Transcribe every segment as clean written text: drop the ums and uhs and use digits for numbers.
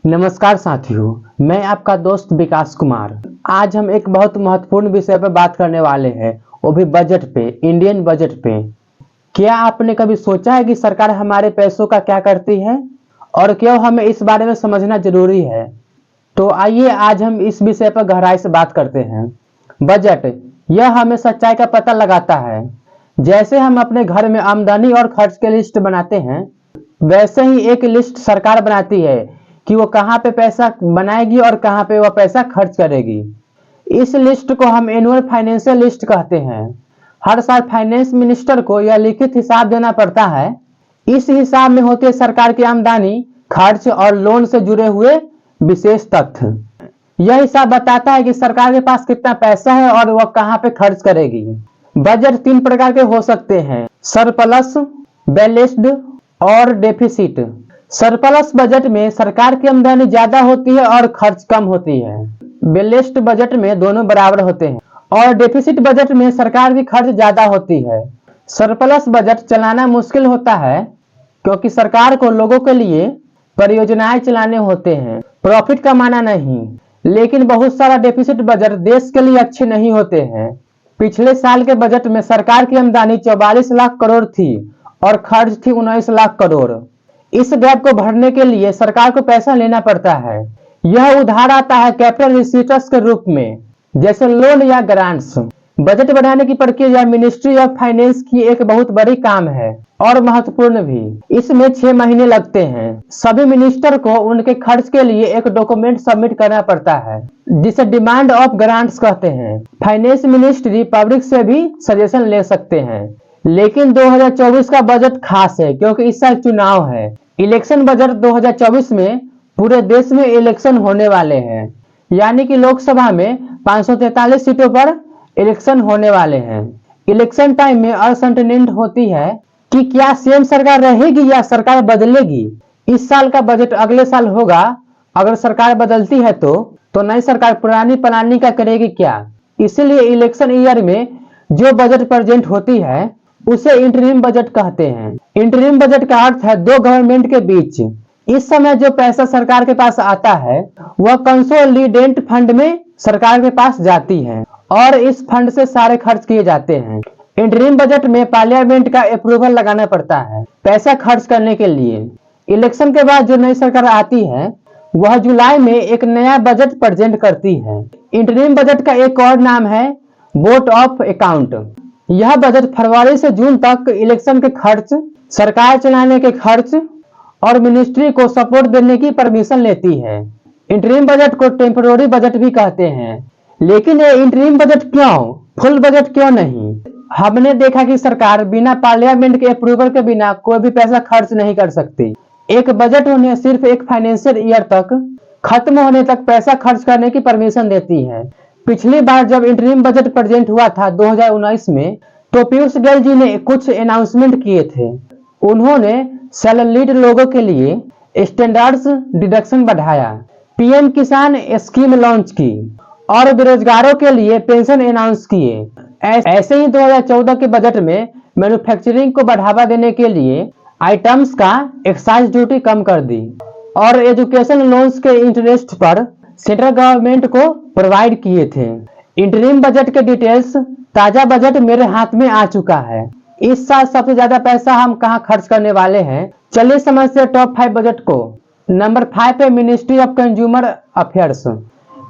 नमस्कार साथियों, मैं आपका दोस्त विकास कुमार। आज हम एक बहुत महत्वपूर्ण विषय पर बात करने वाले हैं, वो भी बजट पे, इंडियन बजट पे। क्या आपने कभी सोचा है कि सरकार हमारे पैसों का क्या करती है और क्यों हमें इस बारे में समझना जरूरी है? तो आइए आज हम इस विषय पर गहराई से बात करते हैं। बजट, यह हमें सच्चाई का पता लगाता है। जैसे हम अपने घर में आमदनी और खर्च की लिस्ट बनाते हैं, वैसे ही एक लिस्ट सरकार बनाती है कि वो कहाँ पे पैसा बनाएगी और कहाँ पे वह पैसा खर्च करेगी। इस लिस्ट को हम एनुअल फाइनेंशियल लिस्ट कहते हैं। हर साल फाइनेंस मिनिस्टर को यह लिखित हिसाब देना पड़ता है। इस हिसाब में होते सरकार की आमदनी, खर्च और लोन से जुड़े हुए विशेष तथ्य। यह हिसाब बताता है कि सरकार के पास कितना पैसा है और वह कहाँ पे खर्च करेगी। बजट तीन प्रकार के हो सकते हैं: सरप्लस, बैलेंस्ड और डेफिसिट। सरप्लस बजट में सरकार की आमदनी ज्यादा होती है और खर्च कम होती है। बैलेंस्ड बजट में दोनों बराबर होते हैं और डेफिसिट बजट में सरकार की खर्च ज्यादा होती है। सरप्लस बजट चलाना मुश्किल होता है क्योंकि सरकार को लोगों के लिए परियोजनाएं चलाने होते हैं, प्रॉफिट कमाना नहीं। लेकिन बहुत सारा डेफिसिट बजट देश के लिए अच्छे नहीं होते हैं। पिछले साल के बजट में सरकार की आमदनी 44 लाख करोड़ थी और खर्च थी 19 लाख करोड़। इस गैप को भरने के लिए सरकार को पैसा लेना पड़ता है। यह उधार आता है कैपिटल रिसीट्स के रूप में, जैसे लोन या ग्रांट्स। बजट बनाने की प्रक्रिया मिनिस्ट्री ऑफ फाइनेंस की एक बहुत बड़ी काम है और महत्वपूर्ण भी। इसमें 6 महीने लगते हैं। सभी मिनिस्टर को उनके खर्च के लिए एक डॉक्यूमेंट सबमिट करना पड़ता है जिसे डिमांड ऑफ ग्रांट्स कहते हैं। फाइनेंस मिनिस्ट्री पब्लिक से भी सजेशन ले सकते हैं। लेकिन 2024 का बजट खास है क्योंकि इस साल चुनाव है। इलेक्शन बजट 2024 में पूरे देश में इलेक्शन होने वाले हैं, यानी कि लोकसभा में 543 सीटों पर इलेक्शन होने वाले हैं। इलेक्शन टाइम में अनसर्टेनिटी होती है कि क्या सेम सरकार रहेगी या सरकार बदलेगी। इस साल का बजट अगले साल होगा। अगर सरकार बदलती है तो नई सरकार पुरानी प्लानिंग का करेगी क्या। इसीलिए इलेक्शन ईयर में जो बजट प्रेजेंट होती है उसे इंटरिम बजट कहते हैं। इंटरिम बजट का अर्थ है दो गवर्नमेंट के बीच। इस समय जो पैसा सरकार के पास आता है वह कंसोलिडेट फंड में सरकार के पास जाती है और इस फंड से सारे खर्च किए जाते हैं। इंटरिम बजट में पार्लियामेंट का अप्रूवल लगाना पड़ता है पैसा खर्च करने के लिए। इलेक्शन के बाद जो नई सरकार आती है वह जुलाई में एक नया बजट प्रेजेंट करती है। इंटरिम बजट का एक और नाम है वोट ऑफ अकाउंट। यह बजट फरवरी से जून तक इलेक्शन के खर्च, सरकार चलाने के खर्च और मिनिस्ट्री को सपोर्ट देने की परमिशन लेती है। इंटरिम बजट को टेम्पररी बजट भी कहते हैं। लेकिन ये इंटरिम बजट क्यों, फुल बजट क्यों नहीं? हमने देखा कि सरकार बिना पार्लियामेंट के अप्रूवल के बिना कोई भी पैसा खर्च नहीं कर सकती। एक बजट उन्हें सिर्फ एक फाइनेंशियल ईयर तक खत्म होने तक पैसा खर्च करने की परमिशन देती है। पिछली बार जब इंटरिम बजट प्रेजेंट हुआ था 2019 में, तो पीयूष गोयल जी ने कुछ अनाउंसमेंट किए थे। उन्होंने सैलरीड लोगों के लिए स्टैंडर्ड्स डिडक्शन बढ़ाया, पीएम किसान स्कीम लॉन्च की और बेरोजगारों के लिए पेंशन अनाउंस किए। ऐसे ही 2014 के बजट में मैन्युफैक्चरिंग को बढ़ावा देने के लिए आइटम्स का एक्साइज ड्यूटी कम कर दी और एजुकेशन लोन्स के इंटरेस्ट पर सेंट्रल गवर्नमेंट को प्रोवाइड किए थे। इंटरिम बजट के डिटेल्स ताजा बजट मेरे हाथ में आ चुका है। इस साल सबसे ज्यादा पैसा हम कहां खर्च करने वाले हैं, चलिए समझते हैं टॉप 5 बजट को। नंबर 5 पे मिनिस्ट्री ऑफ कंज्यूमर अफेयर्स,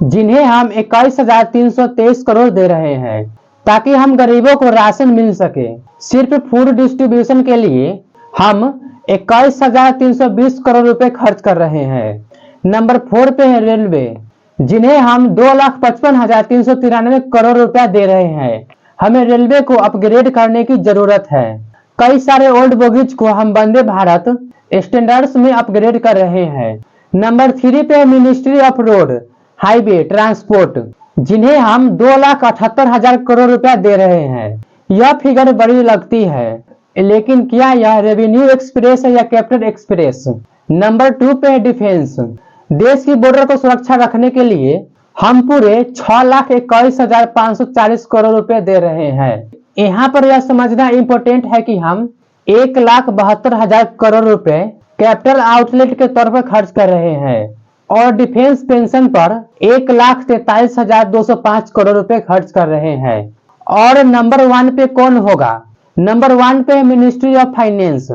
जिन्हें हम 21,323 करोड़ दे रहे हैं ताकि हम गरीबों को राशन मिल सके। सिर्फ फूड डिस्ट्रीब्यूशन के लिए हम 21,320 करोड़ रुपए खर्च कर रहे हैं। नंबर 4 पे है रेलवे, जिन्हें हम 2,55,393 करोड़ रुपया दे रहे हैं। हमें रेलवे को अपग्रेड करने की जरूरत है। कई सारे ओल्ड बोगीज को हम वंदे भारत स्टैंडर्ड्स में अपग्रेड कर रहे हैं। नंबर 3 पे ministry of road highway transport, जिन्हें हम 2,78,000 करोड़ रुपया दे रहे हैं। यह फिगर बड़ी लगती है, लेकिन क्या यह रेवेन्यू एक्सप्रेस है या कैपिटल एक्सप्रेस? नंबर 2 पे डिफेंस, देश की बॉर्डर को सुरक्षा रखने के लिए हम पूरे 6,21,540 करोड़ रुपए दे रहे हैं। यहाँ पर यह समझना इम्पोर्टेंट है कि हम 1,72,000 करोड़ रुपए कैपिटल आउटलेट के तौर पर खर्च कर रहे हैं। और डिफेंस पेंशन पर 1,43,205 करोड़ रुपए खर्च कर रहे हैं। और नंबर 1 पे कौन होगा? नंबर 1 पे मिनिस्ट्री ऑफ फाइनेंस,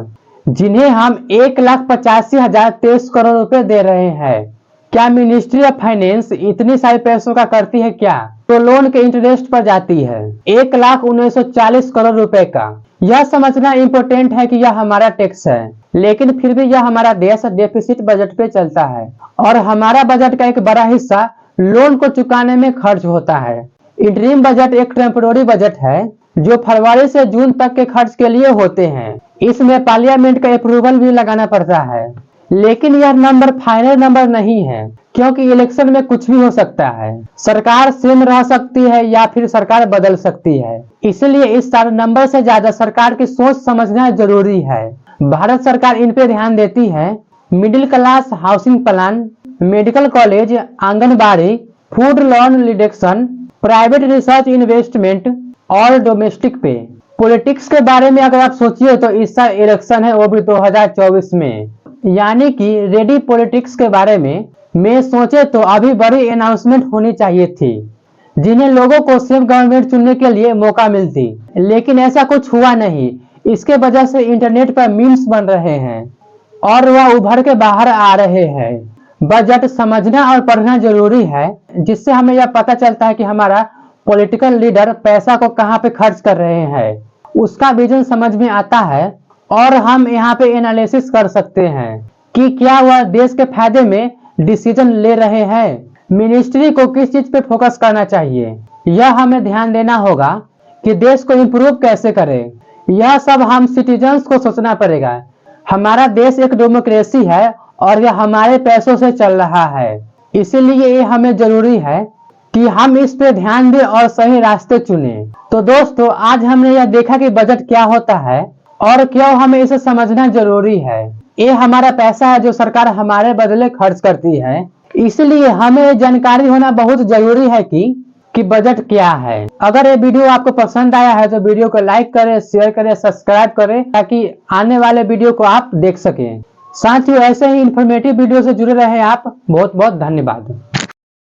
जिन्हें हम 1,85,023 करोड़ रुपए दे रहे हैं। क्या मिनिस्ट्री ऑफ फाइनेंस इतनी सारे पैसों का करती है क्या? तो लोन के इंटरेस्ट पर जाती है 1,19,40 करोड़ रुपए का। यह समझना इम्पोर्टेंट है कि यह हमारा टैक्स है, लेकिन फिर भी यह हमारा देश डेफिसिट बजट पे चलता है और हमारा बजट का एक बड़ा हिस्सा लोन को चुकाने में खर्च होता है। इंटरिम बजट एक टेम्पोररी बजट है जो फरवरी से जून तक के खर्च के लिए होते हैं। इसमें पार्लियामेंट का अप्रूवल भी लगाना पड़ता है, लेकिन यह नंबर फाइनल नंबर नहीं है, क्योंकि इलेक्शन में कुछ भी हो सकता है। सरकार सेम रह सकती है या फिर सरकार बदल सकती है, इसलिए इस सारे नंबर से ज्यादा सरकार की सोच समझना जरूरी है। भारत सरकार इन पे ध्यान देती है। Middle class housing plan, medical college, anganwadi, food loan reduction, private research investment और डोमेस्टिक पे। पॉलिटिक्स के बारे में अगर आप सोचिए तो इस साल इलेक्शन है, वो भी 2024 में, यानी कि रेडी पॉलिटिक्स के बारे में सोचे तो अभी बड़ी अनाउंसमेंट होनी चाहिए थी, जिन्हें लोगों को सेफ गवर्नमेंट चुनने के लिए मौका मिलती, लेकिन ऐसा कुछ हुआ नहीं। इसके वजह से इंटरनेट पर मीम्स बन रहे हैं और वह उभर के बाहर आ रहे हैं। बजट समझना और पढ़ना जरूरी है, जिससे हमें यह पता चलता है कि हमारा पॉलिटिकल लीडर पैसा को कहां पे खर्च कर रहे हैं, उसका विजन समझ में आता है और हम यहाँ पे एनालिसिस कर सकते हैं कि क्या वह देश के फायदे में डिसीजन ले रहे हैं। मिनिस्ट्री को किस चीज पे फोकस करना चाहिए, यह हमें ध्यान देना होगा कि देश को इम्प्रूव कैसे करें। यह सब हम सिटीजन्स को सोचना पड़ेगा। हमारा देश एक डेमोक्रेसी है और यह हमारे पैसों से चल रहा है, इसीलिए ये हमें जरूरी है कि हम इस पे ध्यान दें और सही रास्ते चुने। तो दोस्तों, आज हमने यह देखा कि बजट क्या होता है और क्यों हमें इसे समझना जरूरी है। ये हमारा पैसा है जो सरकार हमारे बदले खर्च करती है, इसलिए हमें जानकारी होना बहुत जरूरी है कि बजट क्या है। अगर ये वीडियो आपको पसंद आया है तो वीडियो को लाइक करें, शेयर करें, सब्सक्राइब करें, ताकि आने वाले वीडियो को आप देख सकें। साथ ही ऐसे ही इंफॉर्मेटिव वीडियो से जुड़े रहे आप। बहुत बहुत धन्यवाद।